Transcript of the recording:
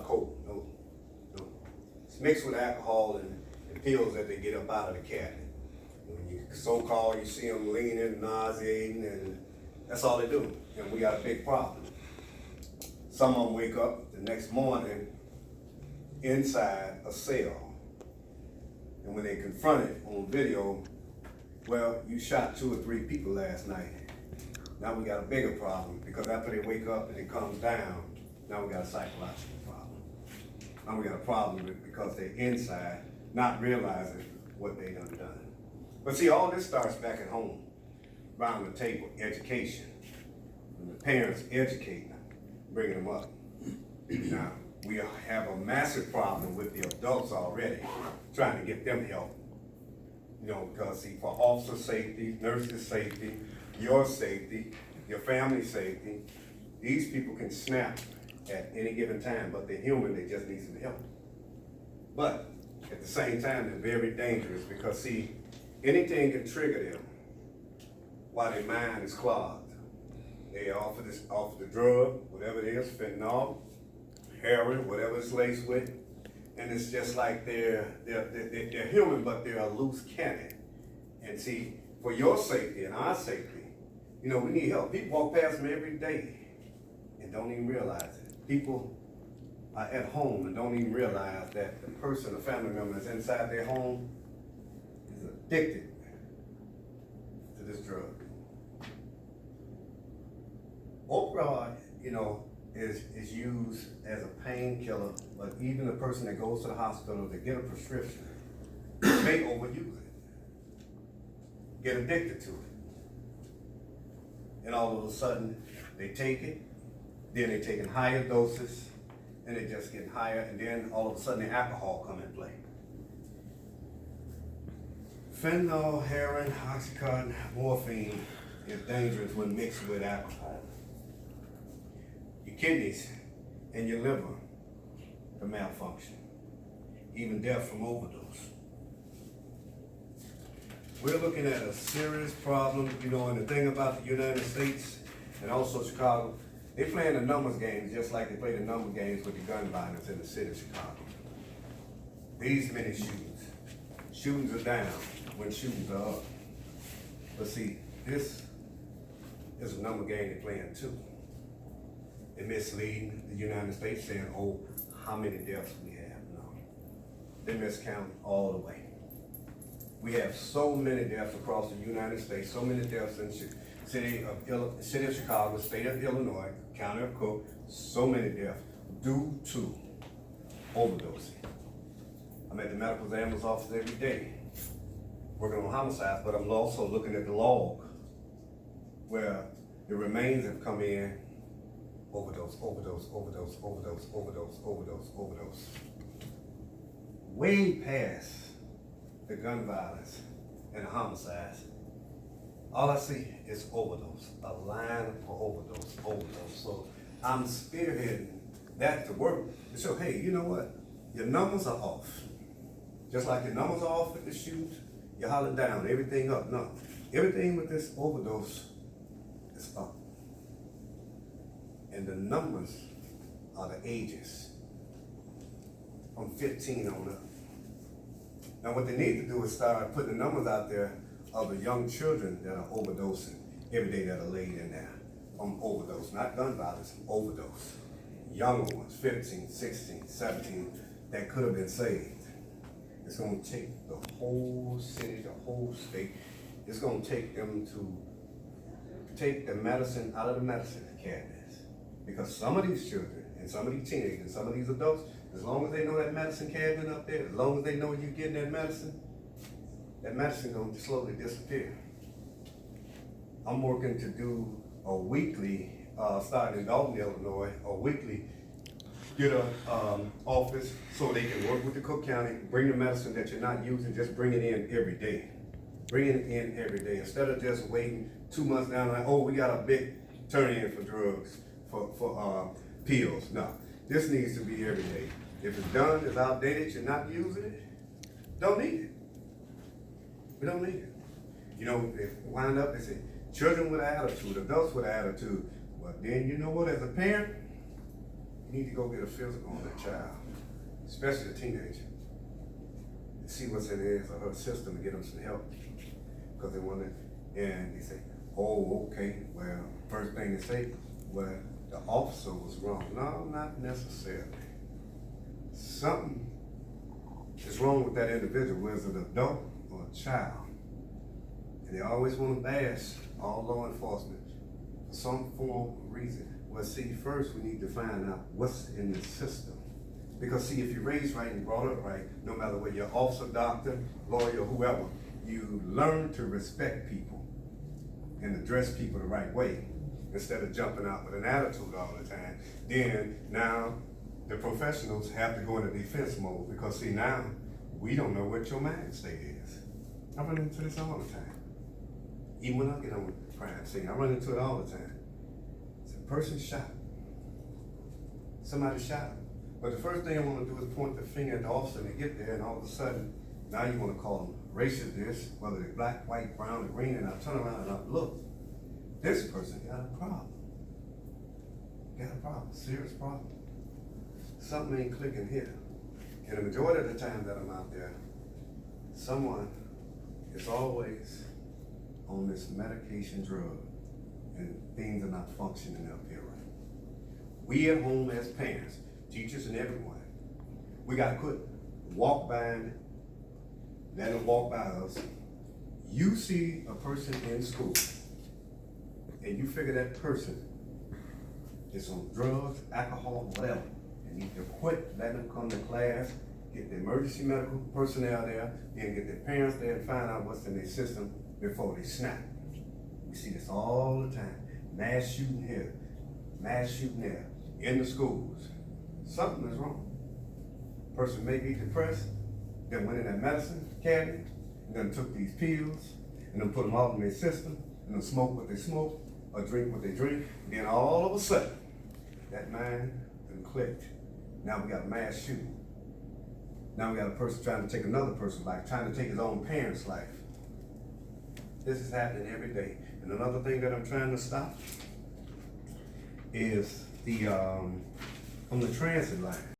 Coke, no. It's mixed with alcohol and pills that they get up out of the cabinet. When you so-called, you see them leaning, nauseating, and that's all they do. And we got a big problem. Some of them wake up the next morning inside a cell. And when they confront it on video, well, you shot 2 or 3 people last night. Now we got a bigger problem because after they wake up and it comes down, now we got a psychological problem. Now we got a problem because they're inside, not realizing what they done. But see, all this starts back at home, around the table, education. And the parents educating them, bringing them up. Now, we have a massive problem with the adults already, trying to get them help. You know, because see, for officer safety, nurses' safety, your safety, your family safety, these people can snap at any given time, but they're human, they just need some help. But at the same time, they're very dangerous because see, anything can trigger them while their mind is clogged. They offer the drug, whatever it is, fentanyl, heroin, whatever it's laced with, and it's just like they're human, but they're a loose cannon. And see, for your safety and our safety, you know, we need help. People walk past me every day and don't even realize it. People are at home and don't even realize that the person, a family member that's inside their home is addicted to this drug. Opioid, you know, is used as a painkiller, but even the person that goes to the hospital to get a prescription may overuse it, get addicted to it. And all of a sudden, they take it, then they're taking higher doses, and they're just getting higher, and then all of a sudden the alcohol come in play. Fentanyl, heroin, oxycontin, morphine is dangerous when mixed with alcohol. Your kidneys and your liver can malfunction, even death from overdose. We're looking at a serious problem, you know, and the thing about the United States and also Chicago, they playing the numbers games just like they play the number games with the gun violence in the city of Chicago. These many shootings. Shootings are down when shootings are up. But see, this is a number game they're playing too. They're misleading the United States saying, oh, how many deaths we have? No. They miscount all the way. We have so many deaths across the United States, so many deaths in city of Chicago, state of Illinois, county of Cook, so many deaths due to overdosing. I'm at the medical examiner's office every day, working on homicides, but I'm also looking at the log where the remains have come in, overdose, overdose, overdose, overdose, overdose, overdose, overdose. Way past the gun violence and the homicides. All I see is overdose, a line for overdose, overdose. So I'm spearheading that to work to show, hey, you know what? Your numbers are off. Just like your numbers are off with the shootings, you're hollering down, everything up. No, everything with this overdose is up. And the numbers are the ages from 15 on up. Now what they need to do is start putting the numbers out there of the young children that are overdosing every day that are laid in there from overdose, not gun violence, overdose. Younger ones, 15, 16, 17, that could have been saved. It's gonna take the whole city, the whole state, it's gonna take them to take the medicine out of the medicine cabinets. Because some of these children, and some of these teenagers, and some of these adults, as long as they know that medicine cabinet up there, as long as they know you're getting that medicine gonna slowly disappear. I'm working to do a weekly, starting in Dalton, Illinois, a weekly, get a office so they can work with the Cook County, bring the medicine that you're not using, just bring it in every day. Bring it in every day, instead of just waiting 2 months down the line, oh, we got a big turn in for drugs, for pills. No, this needs to be every day. If it's done, it's outdated, you're not using it, don't need it. We don't need it. You know, they wind up, they say, children with attitude, adults with attitude. But then you know what, as a parent, You need to go get a physical on that child, especially a teenager, and see what's in his or her system and get them some help. Because they want to, and they say, oh, okay, well, first thing they say, well, the officer was wrong. No, not necessarily. Something is wrong with that individual, whether it's an adult or a child. And they always want to bash all law enforcement for some form of reason. Well, see, first we need to find out what's in the system. Because see, if you're raised right and brought up right, no matter whether you're officer, doctor, lawyer, whoever, you learn to respect people and address people the right way instead of jumping out with an attitude all the time. Then now the professionals have to go into defense mode because see, now we don't know what your mind state is. I run into this all the time. Even when I get on the crime scene, I run into it all the time. It's a person shot. Somebody shot him. But the first thing I want to do is point the finger at the officer and they get there, and all of a sudden, now you want to call them racist this, whether they're black, white, brown, or green, and I turn around and I look. This person got a problem. Got a problem, serious problem. Something ain't clicking here. And the majority of the time that I'm out there, someone is always on this medication drug and things are not functioning up here right. We at home as parents, teachers and everyone, we gotta quit walk by and let them walk by us. You see a person in school and you figure that person is on drugs, alcohol, whatever, and you can quit letting them come to class, get the emergency medical personnel there, then get their parents there and find out what's in their system before they snap. We see this all the time. Mass shooting here, mass shooting there, in the schools. Something is wrong. Person may be depressed, then went in that medicine cabinet, and then took these pills, and then put them all in their system, and then smoke what they smoke, or drink what they drink, and then all of a sudden, that mind then clicked. Now we got a mass shooting. Now we got a person trying to take another person's life, trying to take his own parents' life. This is happening every day. And another thing that I'm trying to stop is the on the transit line.